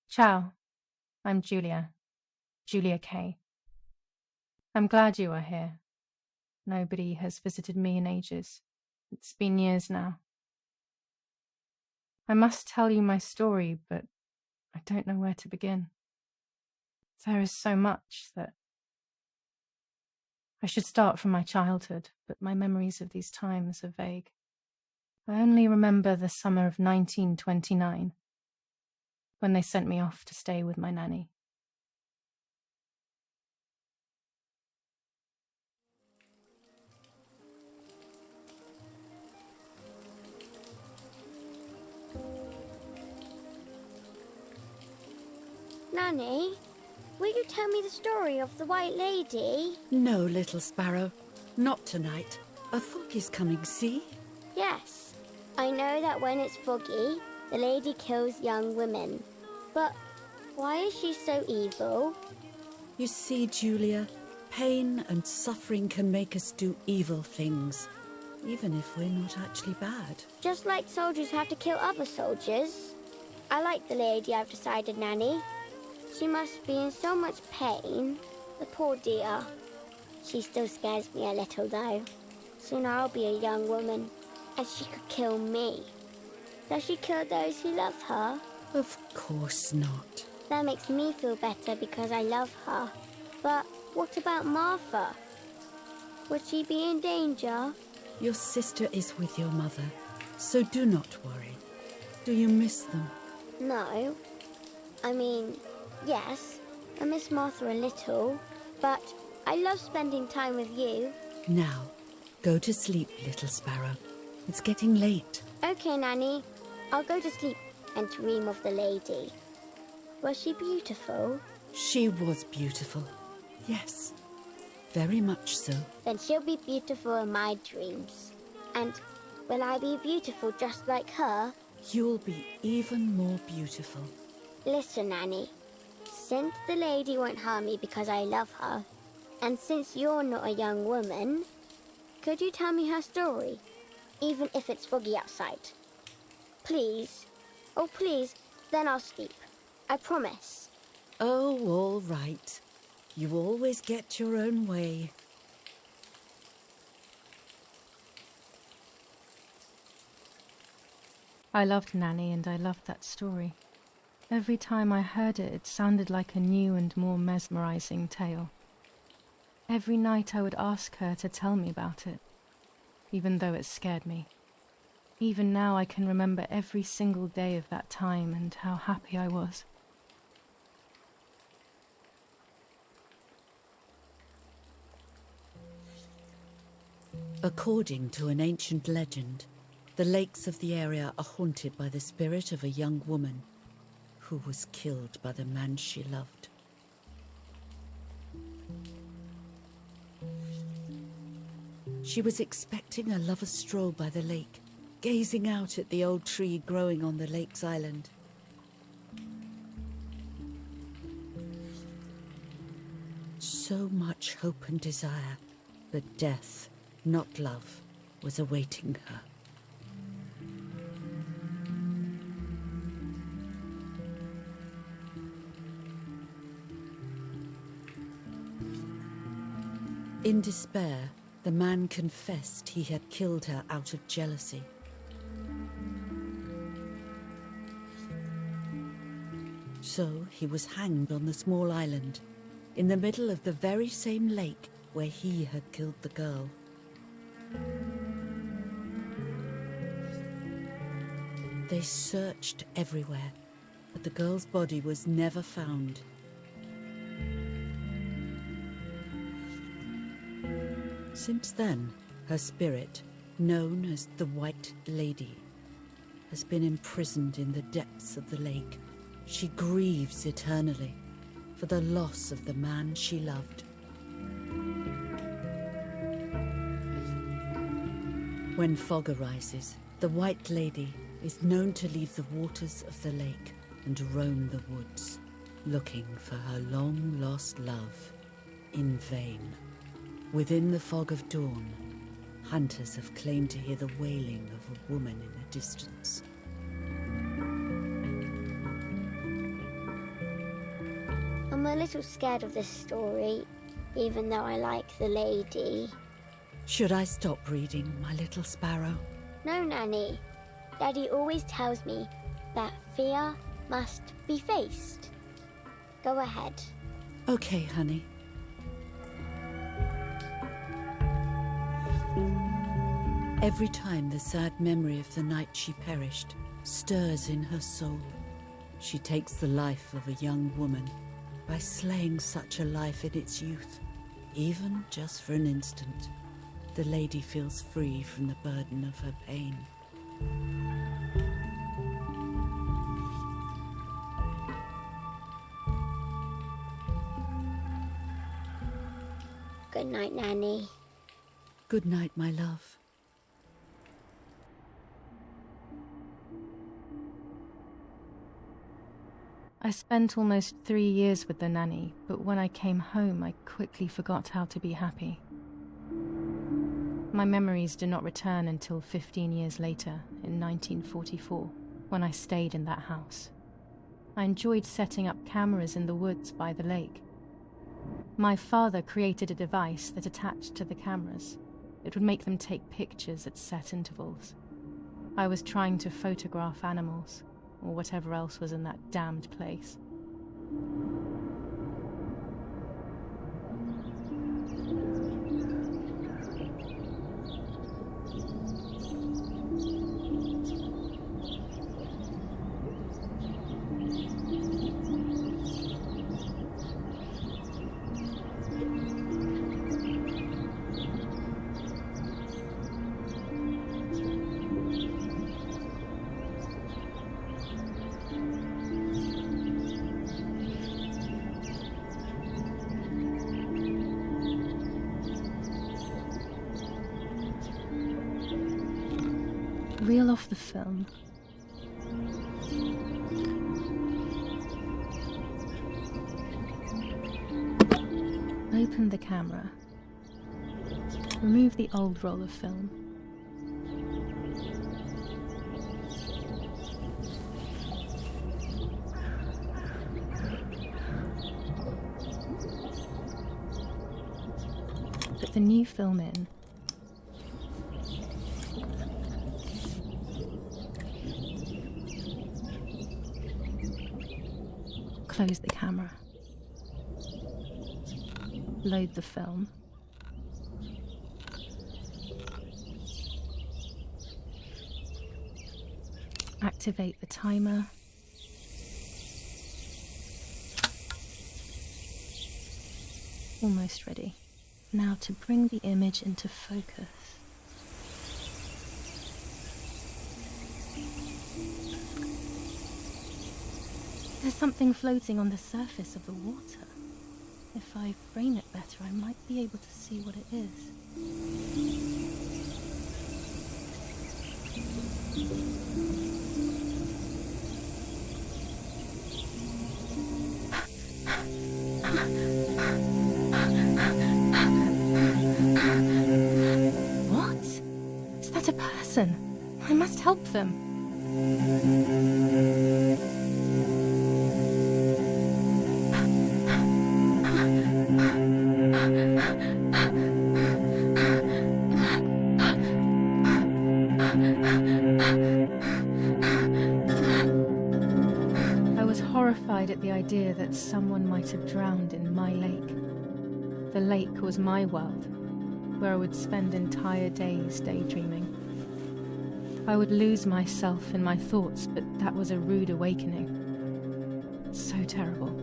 Ciao, I'm Julia K. I'm glad you are here. Nobody has visited me in ages. It's been years now. I must tell you my story, but I don't know where to begin. There is so much that I should start from my childhood, but my memories of these times are vague. I only remember the summer of 1929, when they sent me off to stay with my nanny. Nanny, will you tell me the story of the White Lady? No, little sparrow. Not tonight. A fog is coming, see? Yes. I know that when it's foggy, the lady kills young women. But why is she so evil? You see, Julia, pain and suffering can make us do evil things, even if we're not actually bad. Just like soldiers have to kill other soldiers. I like the lady, I've decided, Nanny. She must be in so much pain. The poor dear. She still scares me a little, though. Soon I'll be a young woman, and she could kill me. Does she kill those who love her? Of course not. That makes me feel better because I love her. But what about Martha? Would she be in danger? Your sister is with your mother, so do not worry. Do you miss them? No. I mean, yes, I miss Martha a little, but I love spending time with you. Now, go to sleep, little sparrow. It's getting late. Okay, Nanny. I'll go to sleep and dream of the lady. Was she beautiful? She was beautiful. Yes, very much so. Then she'll be beautiful in my dreams. And will I be beautiful just like her? You'll be even more beautiful. Listen, Nanny. Since the lady won't harm me because I love her, and since you're not a young woman, could you tell me her story, even if it's foggy outside? Please. Oh, please. Then I'll sleep. I promise. Oh, all right. You always get your own way. I loved Nanny and I loved that story. Every time I heard it, it sounded like a new and more mesmerizing tale. Every night I would ask her to tell me about it, even though it scared me. Even now I can remember every single day of that time and how happy I was. According to an ancient legend, the lakes of the area are haunted by the spirit of a young woman who was killed by the man she loved. She was expecting a lover's stroll by the lake, gazing out at the old tree growing on the lake's island. So much hope and desire, but death, not love, was awaiting her. In despair, the man confessed he had killed her out of jealousy. So he was hanged on the small island, in the middle of the very same lake where he had killed the girl. They searched everywhere, but the girl's body was never found. Since then, her spirit, known as the White Lady, has been imprisoned in the depths of the lake. She grieves eternally for the loss of the man she loved. When fog arises, the White Lady is known to leave the waters of the lake and roam the woods, looking for her long-lost love in vain. Within the fog of dawn, hunters have claimed to hear the wailing of a woman in the distance. I'm a little scared of this story, even though I like the lady. Should I stop reading, my little sparrow? No, Nanny. Daddy always tells me that fear must be faced. Go ahead. Okay, honey. Every time the sad memory of the night she perished stirs in her soul, she takes the life of a young woman by slaying such a life in its youth. Even just for an instant, the lady feels free from the burden of her pain. Good night, Nanny. Good night, my love. I spent almost 3 years with the nanny, but when I came home, I quickly forgot how to be happy. My memories do not return until 15 years later, in 1944, when I stayed in that house. I enjoyed setting up cameras in the woods by the lake. My father created a device that attached to the cameras. It would make them take pictures at set intervals. I was trying to photograph animals, or whatever else was in that damned place. Reel off the film. Open the camera. Remove the old roll of film. Put the new film in. Close the camera. Load the film. Activate the timer. Almost ready. Now to bring the image into focus. There's something floating on the surface of the water. If I frame it better, I might be able to see what it is. What? Is that a person? I must help them. I was horrified at the idea that someone might have drowned in my lake. The lake was my world, where I would spend entire days daydreaming. I would lose myself in my thoughts, but that was a rude awakening. So terrible.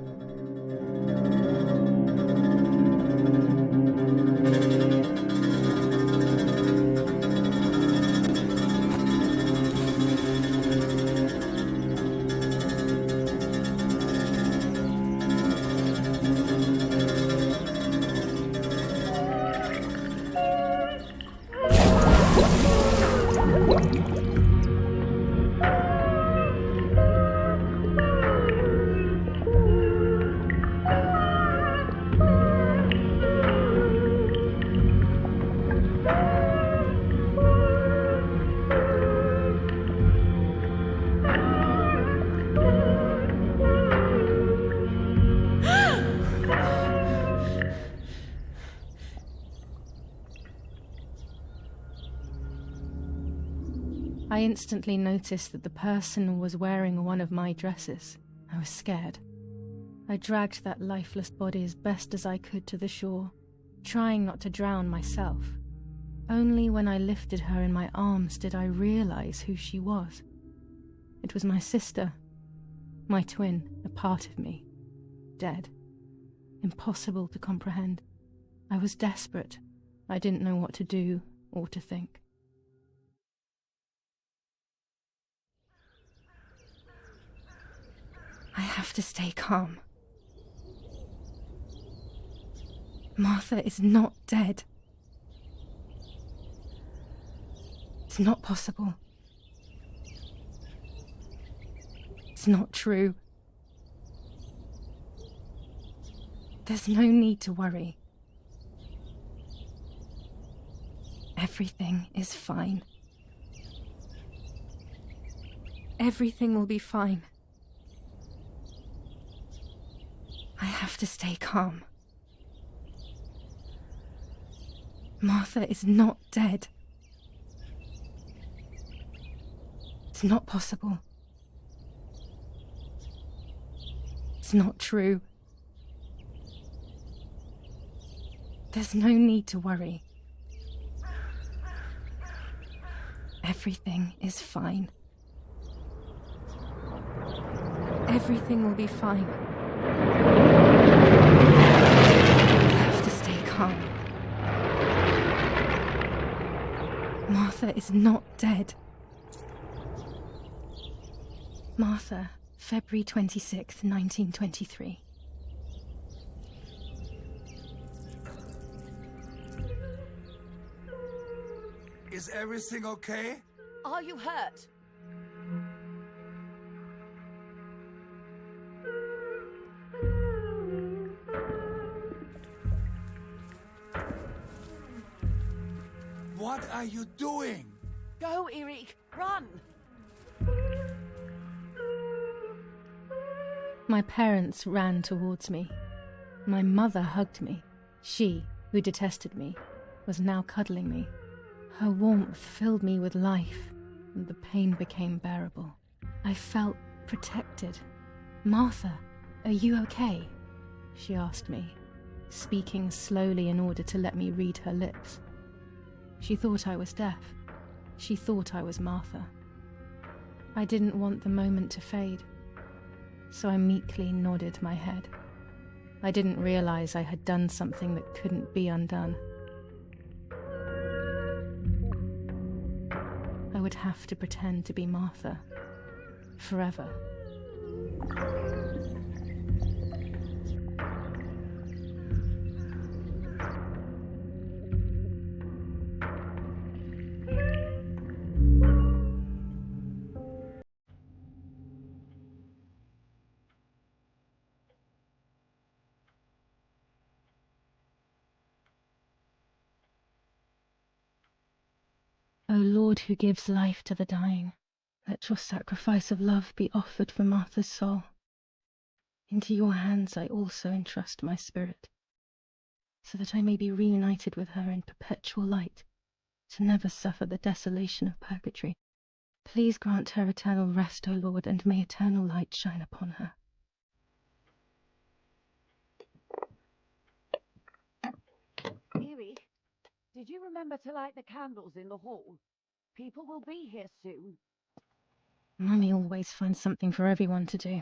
I instantly noticed that the person was wearing one of my dresses. I was scared. I dragged that lifeless body as best as I could to the shore, trying not to drown myself. Only when I lifted her in my arms did I realize who she was. It was my sister, my twin, a part of me, dead. Impossible to comprehend. I was desperate. I didn't know what to do or to think. I have to stay calm. Martha is not dead. It's not possible. It's not true. There's no need to worry. Everything is fine. Everything will be fine. I have to stay calm. Martha is not dead. It's not possible. It's not true. There's no need to worry. Everything is fine. Everything will be fine. I have to stay calm. Martha is not dead. Martha, February 26th, 1923. Is everything okay? Are you hurt? What are you doing? Go, Eric, run! My parents ran towards me. My mother hugged me. She, who detested me, was now cuddling me. Her warmth filled me with life, and the pain became bearable. I felt protected. "Martha, are you okay?" she asked me, speaking slowly in order to let me read her lips. She thought I was deaf. She thought I was Martha. I didn't want the moment to fade, so I meekly nodded my head. I didn't realize I had done something that couldn't be undone. I would have to pretend to be Martha forever. O Lord, who gives life to the dying, let your sacrifice of love be offered for Martha's soul. Into your hands I also entrust my spirit, so that I may be reunited with her in perpetual light, to never suffer the desolation of purgatory. Please grant her eternal rest, O Lord, and may eternal light shine upon her. Eric, did you remember to light the candles in the hall? People will be here soon. Mummy always finds something for everyone to do.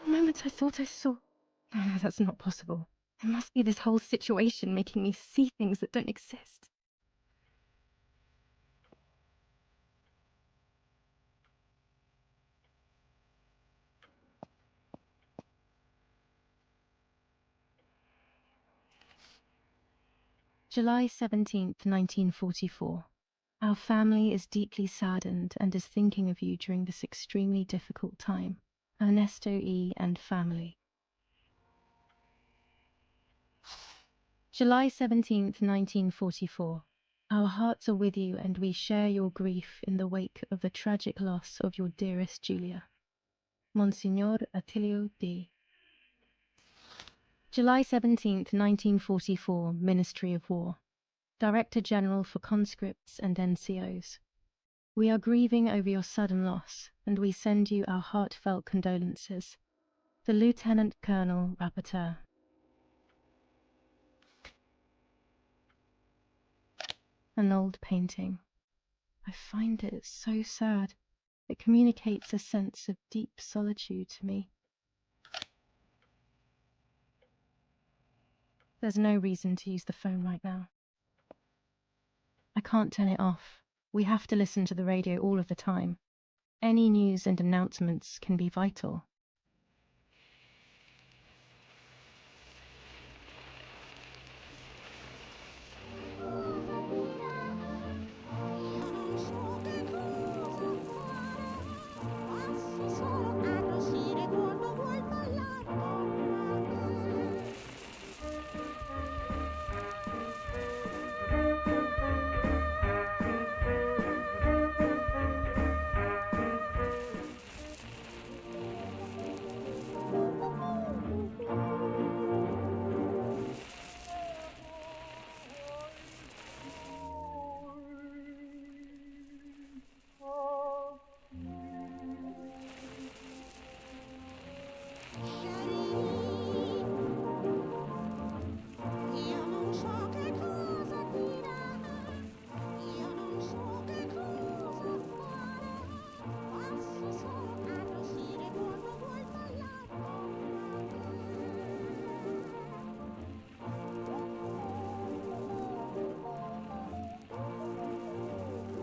For a moment I thought I saw... No, that's not possible. It must be this whole situation making me see things that don't exist. July 17th, 1944. Our family is deeply saddened and is thinking of you during this extremely difficult time. Ernesto E. and family. July 17th, 1944. Our hearts are with you and we share your grief in the wake of the tragic loss of your dearest Julia. Monsignor Attilio D. July 17th, 1944, Ministry of War. Director General for Conscripts and NCOs. We are grieving over your sudden loss, and we send you our heartfelt condolences. The Lieutenant Colonel Rapporteur. An old painting. I find it so sad. It communicates a sense of deep solitude to me. There's no reason to use the phone right now. I can't turn it off. We have to listen to the radio all of the time. Any news and announcements can be vital.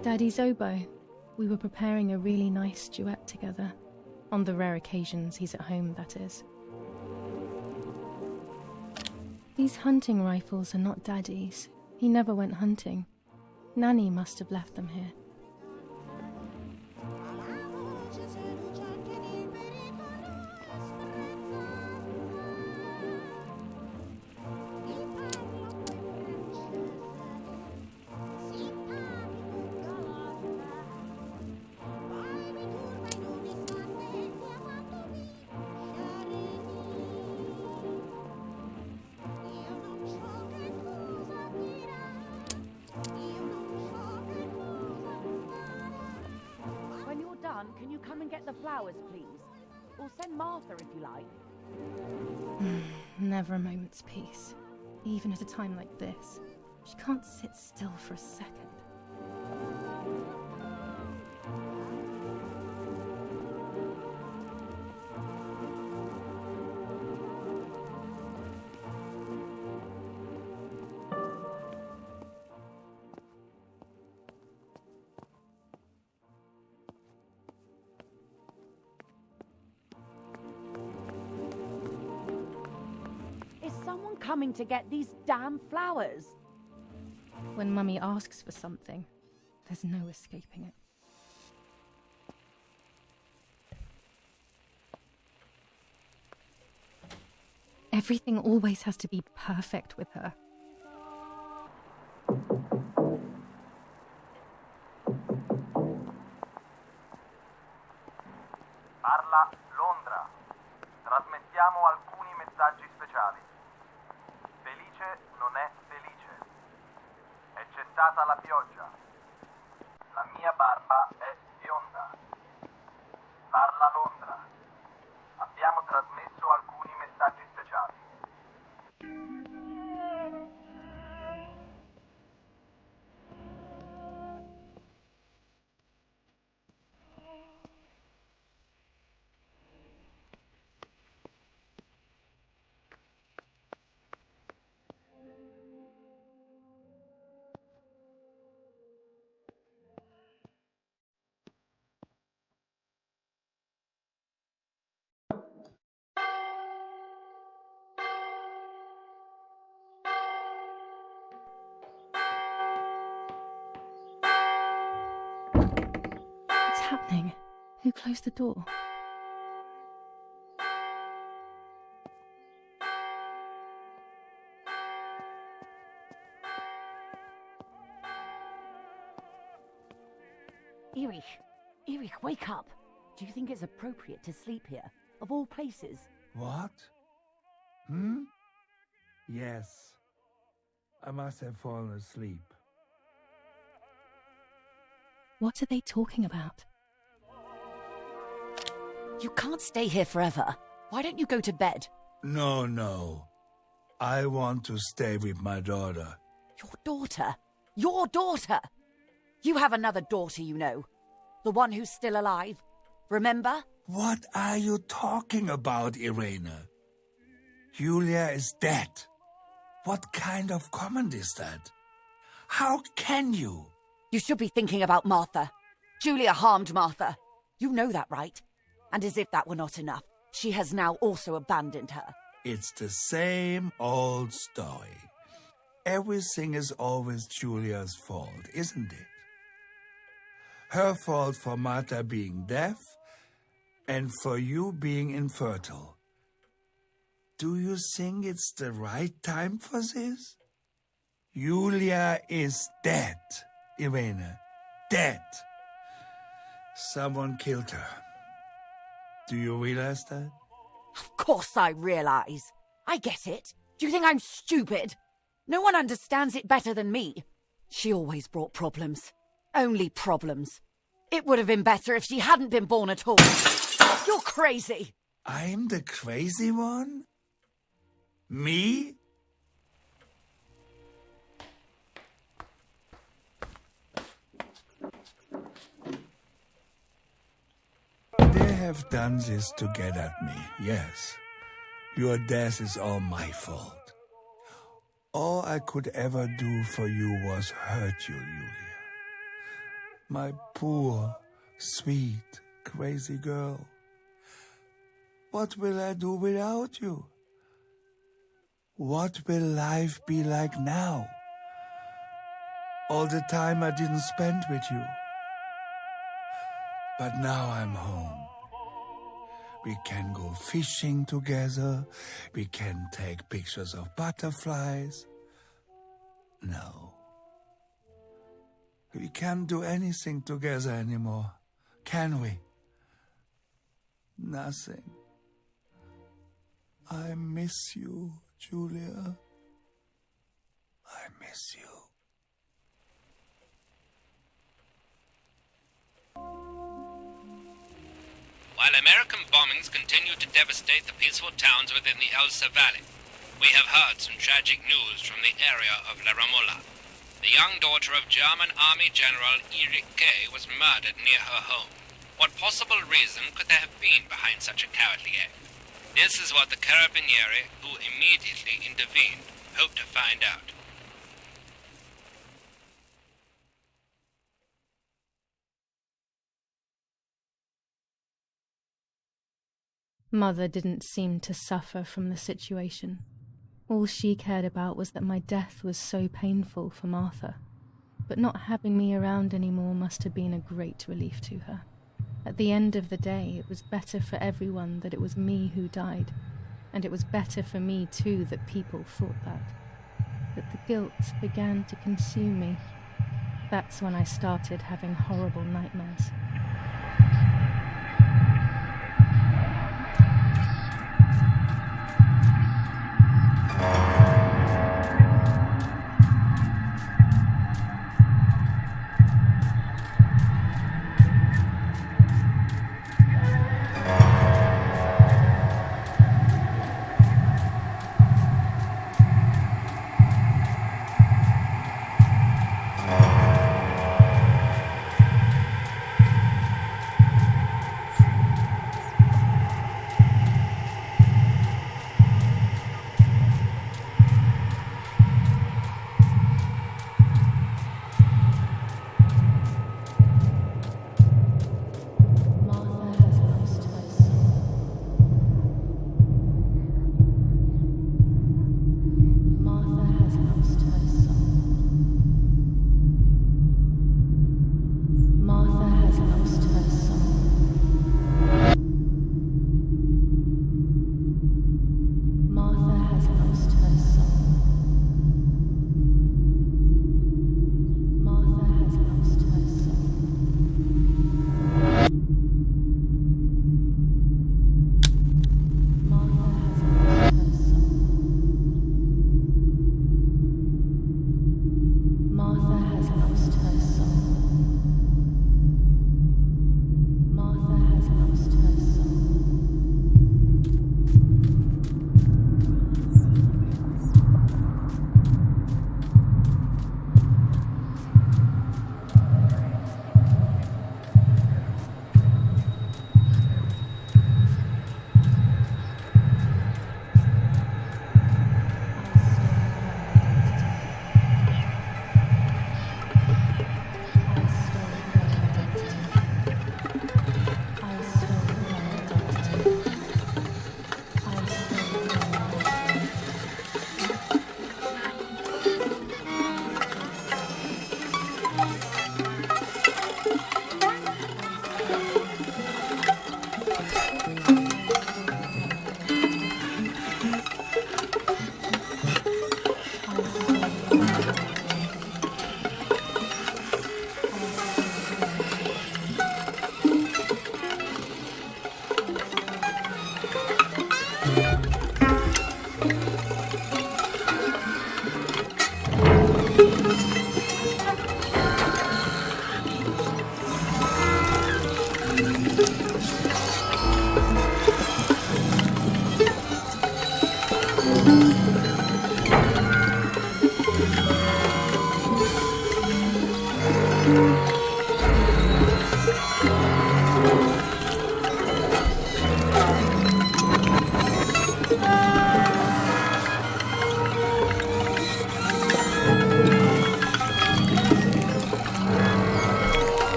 Daddy's oboe. We were preparing a really nice duet together. On the rare occasions he's at home, that is. These hunting rifles are not Daddy's. He never went hunting. Nanny must have left them here. Can you come and get the flowers, please? Or send Martha if you like. Never a moment's peace. Even at a time like this. She can't sit still for a second. Someone coming to get these damn flowers. When Mummy asks for something, there's no escaping it. Everything always has to be perfect with her. Parla Londra. Trasmettiamo alcuni messaggi speciali. Felice non è felice. È cessata la pioggia. La mia barba è bionda. Parla Londra. Abbiamo trasmesso alcuni messaggi speciali. happening? Who closed the door? Erich, wake up. Do you think it's appropriate to sleep here, of all places? What? Yes. I must have fallen asleep. What are they talking about? You can't stay here forever. Why don't you go to bed? No. I want to stay with my daughter. Your daughter? Your daughter? You have another daughter, you know. The one who's still alive. Remember? What are you talking about, Irene? Julia is dead. What kind of comment is that? How can you? You should be thinking about Martha. Julia harmed Martha. You know that, right? And as if that were not enough, she has now also abandoned her. It's the same old story. Everything is always Julia's fault, isn't it? Her fault for Martha being deaf and for you being infertile. Do you think it's the right time for this? Julia is dead, Irene. Dead. Someone killed her. Do you realize that? Of course I realize. I get it. Do you think I'm stupid? No one understands it better than me. She always brought problems. Only problems. It would have been better if she hadn't been born at all. You're crazy. I'm the crazy one? Me? They have done this to get at me, yes. Your death is all my fault. All I could ever do for you was hurt you, Julia. My poor, sweet, crazy girl. What will I do without you? What will life be like now? All the time I didn't spend with you. But now I'm home. We can go fishing together. We can take pictures of butterflies. No. We can't do anything together anymore, can we? Nothing. I miss you, Julia. I miss you. While American bombings continue to devastate the peaceful towns within the Elsa Valley, we have heard some tragic news from the area of La Ramola. The young daughter of German Army General Erich K. was murdered near her home. What possible reason could there have been behind such a cowardly act? This is what the Carabinieri, who immediately intervened, hope to find out. Mother didn't seem to suffer from the situation. All she cared about was that my death was so painful for Martha. But not having me around anymore must have been a great relief to her. At the end of the day, it was better for everyone that it was me who died. And it was better for me too that people thought that. But the guilt began to consume me. That's when I started having horrible nightmares.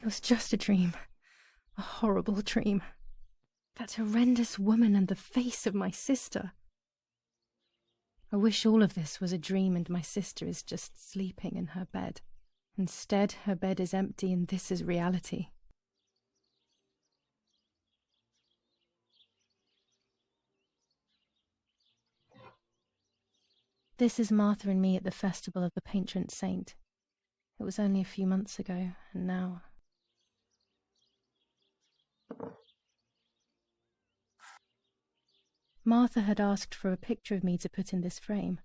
It was just a dream. A horrible dream. That horrendous woman and the face of my sister. I wish all of this was a dream and my sister is just sleeping in her bed. Instead, her bed is empty and this is reality. This is Martha and me at the festival of the patron saint. It was only a few months ago, and now... Martha had asked for a picture of me to put in this frame.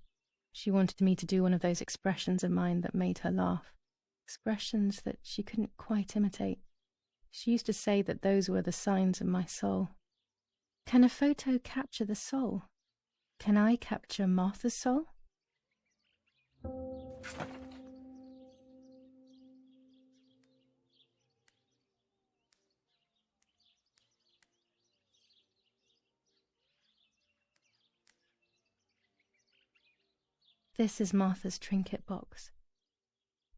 She wanted me to do one of those expressions of mine that made her laugh. Expressions that she couldn't quite imitate. She used to say that those were the signs of my soul. Can a photo capture the soul? Can I capture Martha's soul? This is Martha's trinket box.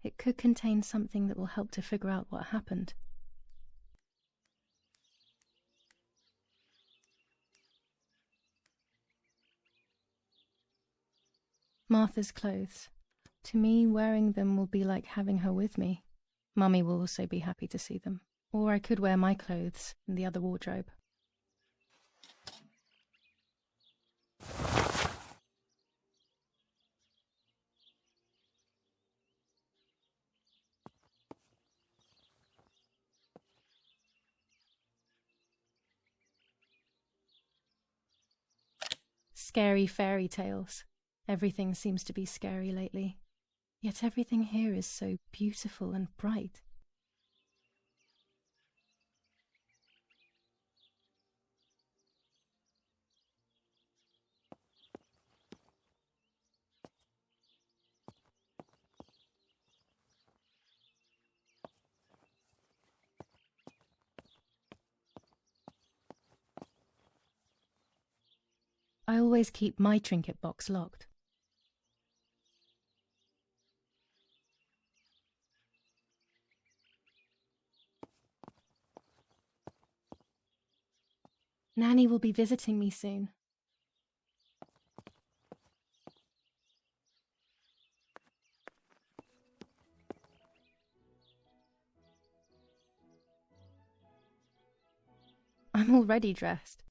It could contain something that will help to figure out what happened. Martha's clothes. To me, wearing them will be like having her with me. Mummy will also be happy to see them. Or I could wear my clothes in the other wardrobe. Scary fairy tales. Everything seems to be scary lately. Yet everything here is so beautiful and bright. I always keep my trinket box locked. Nanny will be visiting me soon. I'm already dressed.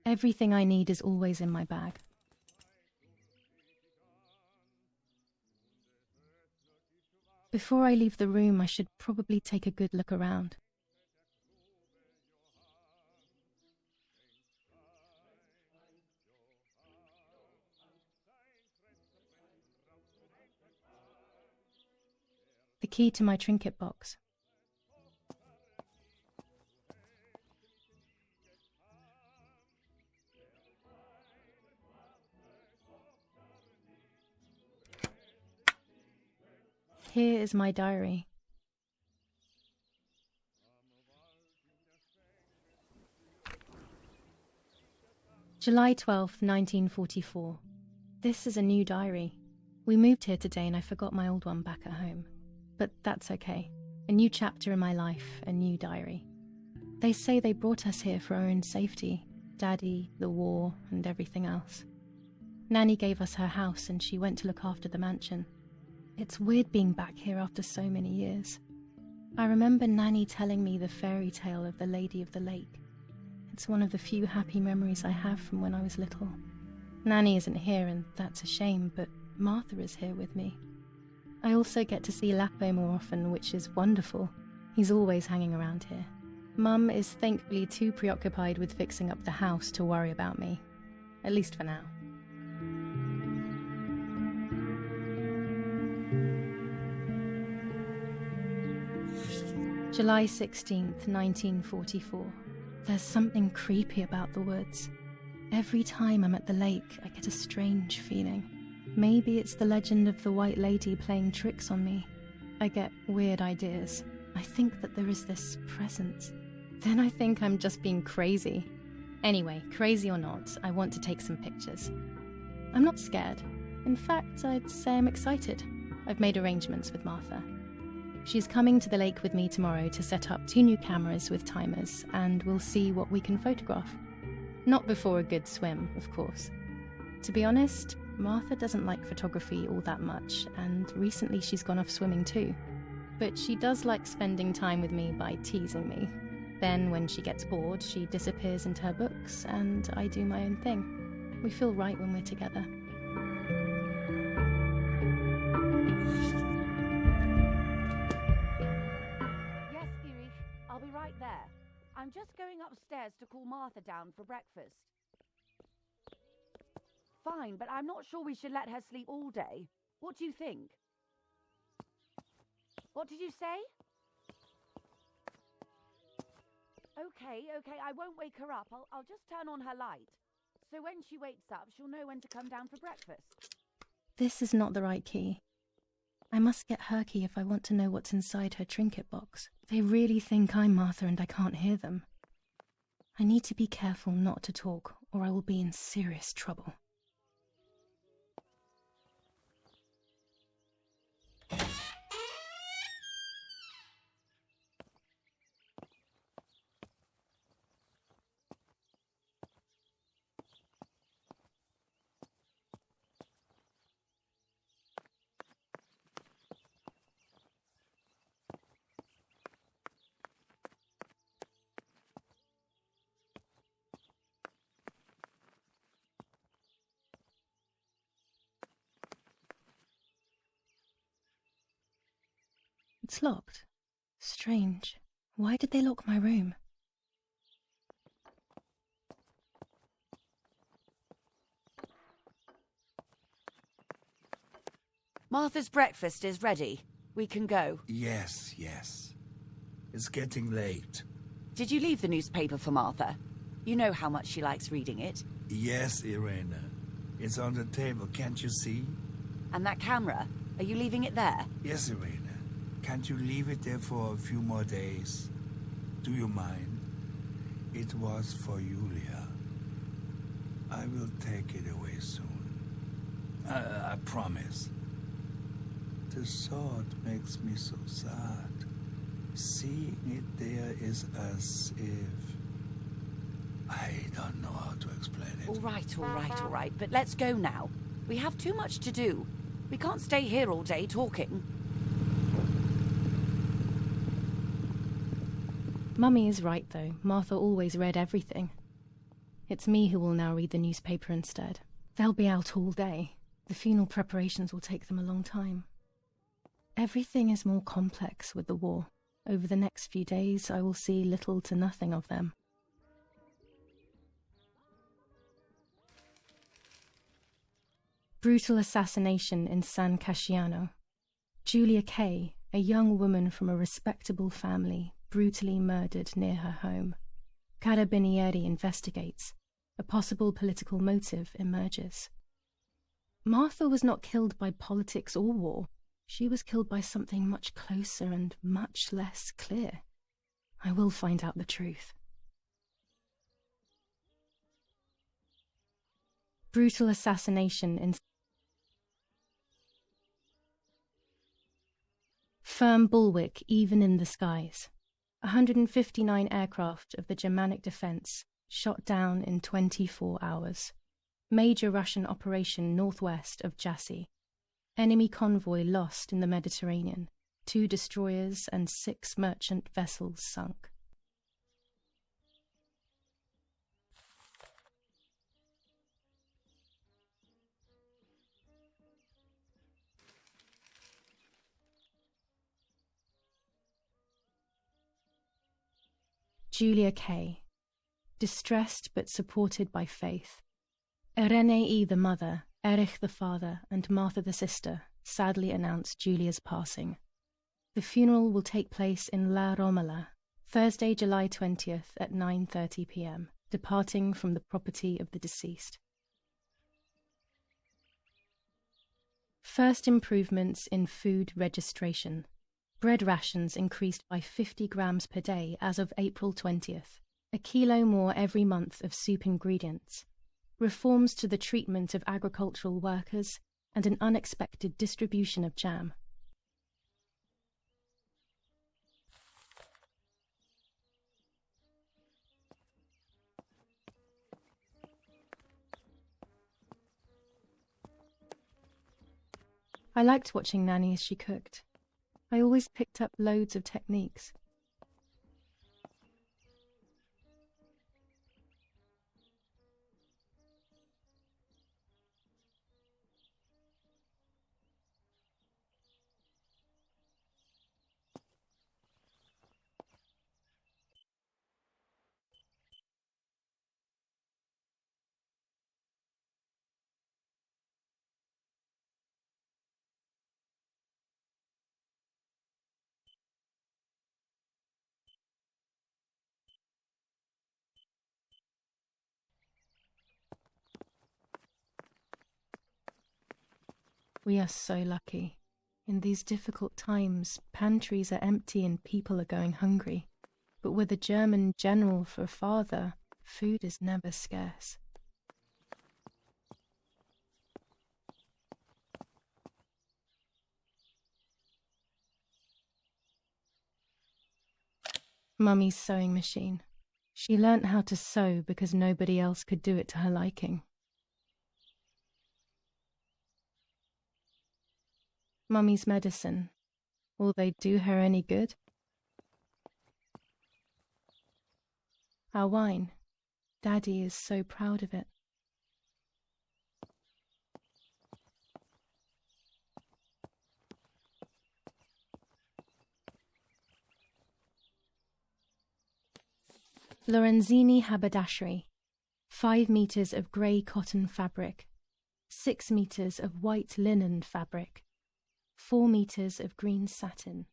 Everything I need is always in my bag. Before I leave the room, I should probably take a good look around. The key to my trinket box. Here is my diary. July 12th, 1944. This is a new diary. We moved here today and I forgot my old one back at home. But that's okay. A new chapter in my life, a new diary. They say they brought us here for our own safety. Daddy, the war, and everything else. Nanny gave us her house and she went to look after the mansion. It's weird being back here after so many years. I remember Nanny telling me the fairy tale of the Lady of the Lake. It's one of the few happy memories I have from when I was little. Nanny isn't here and that's a shame, but Martha is here with me. I also get to see Lapo more often, which is wonderful. He's always hanging around here. Mum is thankfully too preoccupied with fixing up the house to worry about me. At least for now. July 16th, 1944. There's something creepy about the woods. Every time I'm at the lake, I get a strange feeling. Maybe it's the legend of the white lady playing tricks on me. I get weird ideas. I think that there is this presence. Then I think I'm just being crazy. Anyway, crazy or not, I want to take some pictures. I'm not scared. In fact, I'd say I'm excited. I've made arrangements with Martha. She's coming to the lake with me tomorrow to set up 2 new cameras with timers, and we'll see what we can photograph. Not before a good swim, of course. To be honest, Martha doesn't like photography all that much, and recently she's gone off swimming too. But she does like spending time with me by teasing me. Then, when she gets bored, she disappears into her books, and I do my own thing. We feel right when we're together. Yes, Erich, I'll be right there. I'm just going upstairs to call Martha down for breakfast. Fine, but I'm not sure we should let her sleep all day. What do you think? What did you say? Okay, I won't wake her up. I'll just turn on her light. So when she wakes up, she'll know when to come down for breakfast. This is not the right key. I must get her key if I want to know what's inside her trinket box. They really think I'm Martha and I can't hear them. I need to be careful not to talk, or I will be in serious trouble. It's locked. Strange. Why did they lock my room? Martha's breakfast is ready. We can go. Yes. It's getting late. Did you leave the newspaper for Martha? You know how much she likes reading it. Yes, Irena. It's on the table, can't you see? And that camera? Are you leaving it there? Yes, Irena. Can't you leave it there for a few more days? Do you mind? It was for Julia. I will take it away soon. I promise. The thought makes me so sad. Seeing it there is as if... I don't know how to explain it. All right. But let's go now. We have too much to do. We can't stay here all day talking. Mummy is right, though. Martha always read everything. It's me who will now read the newspaper instead. They'll be out all day. The funeral preparations will take them a long time. Everything is more complex with the war. Over the next few days, I will see little to nothing of them. Brutal assassination in San Casciano. Julia Kay, a young woman from a respectable family, brutally murdered near her home. Carabinieri investigates. A possible political motive emerges. Martha was not killed by politics or war. She was killed by something much closer and much less clear. I will find out the truth. Brutal assassination in... Firm bulwark even in the skies. 159 aircraft of the Germanic defense shot down in 24 hours. Major Russian operation northwest of Jassy. Enemy convoy lost in the Mediterranean. 2 destroyers and 6 merchant vessels sunk. Julia K. Distressed but supported by faith. Irene the mother, Erich the father, and Martha the sister sadly announced Julia's passing. The funeral will take place in La Romola, Thursday, July 20th at 9:30 p.m., departing from the property of the deceased. First improvements in food registration. Bread rations increased by 50 grams per day as of April 20th, a kilo more every month of soup ingredients, reforms to the treatment of agricultural workers, and an unexpected distribution of jam. I liked watching Nanny as she cooked. I always picked up loads of techniques. We are so lucky. In these difficult times, pantries are empty and people are going hungry. But with a German general for a father, food is never scarce. Mummy's sewing machine. She learnt how to sew because nobody else could do it to her liking. Mummy's medicine. Will they do her any good? Our wine. Daddy is so proud of it. Lorenzini haberdashery. 5 meters of grey cotton fabric. 6 meters of white linen fabric. 4 meters of green satin.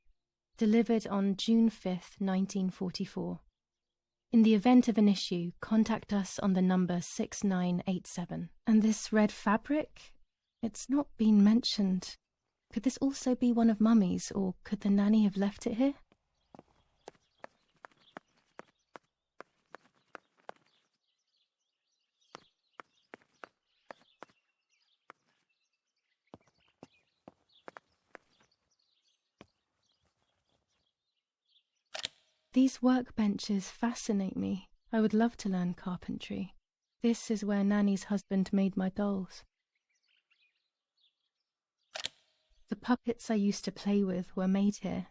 Delivered on June 5th, 1944. In the event of an issue, contact us on the number 6987. And this red fabric? It's not been mentioned. Could this also be one of Mummy's, or could the nanny have left it here? These workbenches fascinate me. I would love to learn carpentry. This is where Nanny's husband made my dolls. The puppets I used to play with were made here.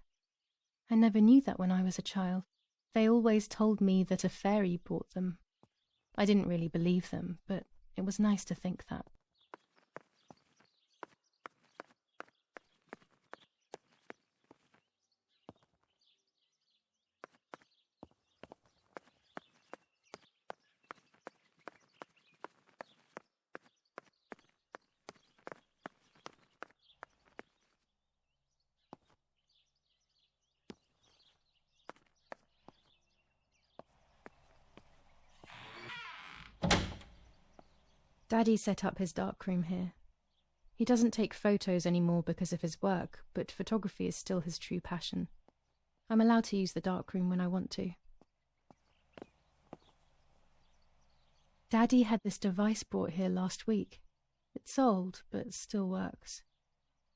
I never knew that when I was a child. They always told me that a fairy brought them. I didn't really believe them, but it was nice to think that. Daddy set up his darkroom here. He doesn't take photos anymore because of his work, but photography is still his true passion. I'm allowed to use the darkroom when I want to. Daddy had this device brought here last week. It's old, but still works.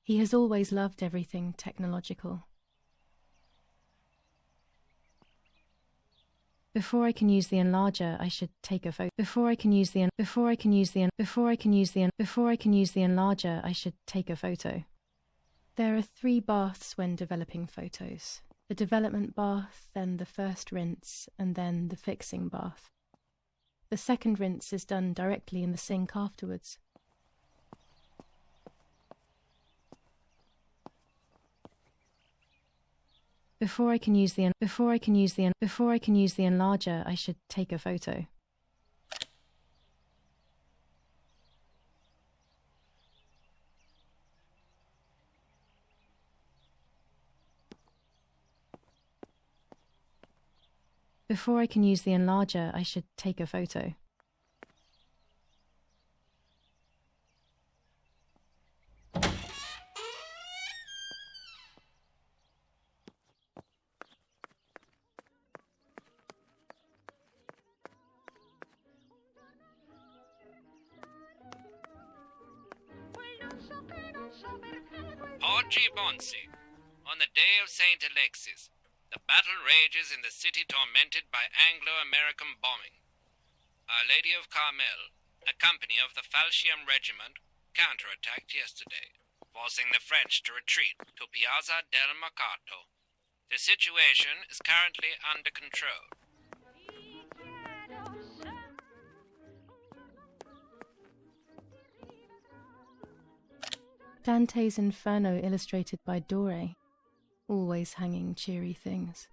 He has always loved everything technological. Before I can use the enlarger, I should take a photo. Before I can use the enlarger, I should take a photo. There are 3 baths when developing photos. The development bath, then the first rinse, and then the fixing bath. The second rinse is done directly in the sink afterwards. Before I can use the enlarger, I should take a photo. Before I can use the enlarger, I should take a photo. Oggi Bonsi, on the day of St. Alexis, the battle rages in the city tormented by Anglo-American bombing. Our Lady of Carmel, a company of the Falchium Regiment, counterattacked yesterday, forcing the French to retreat to Piazza del Mercato. The situation is currently under control. Dante's Inferno illustrated by Dore, always hanging cheery things.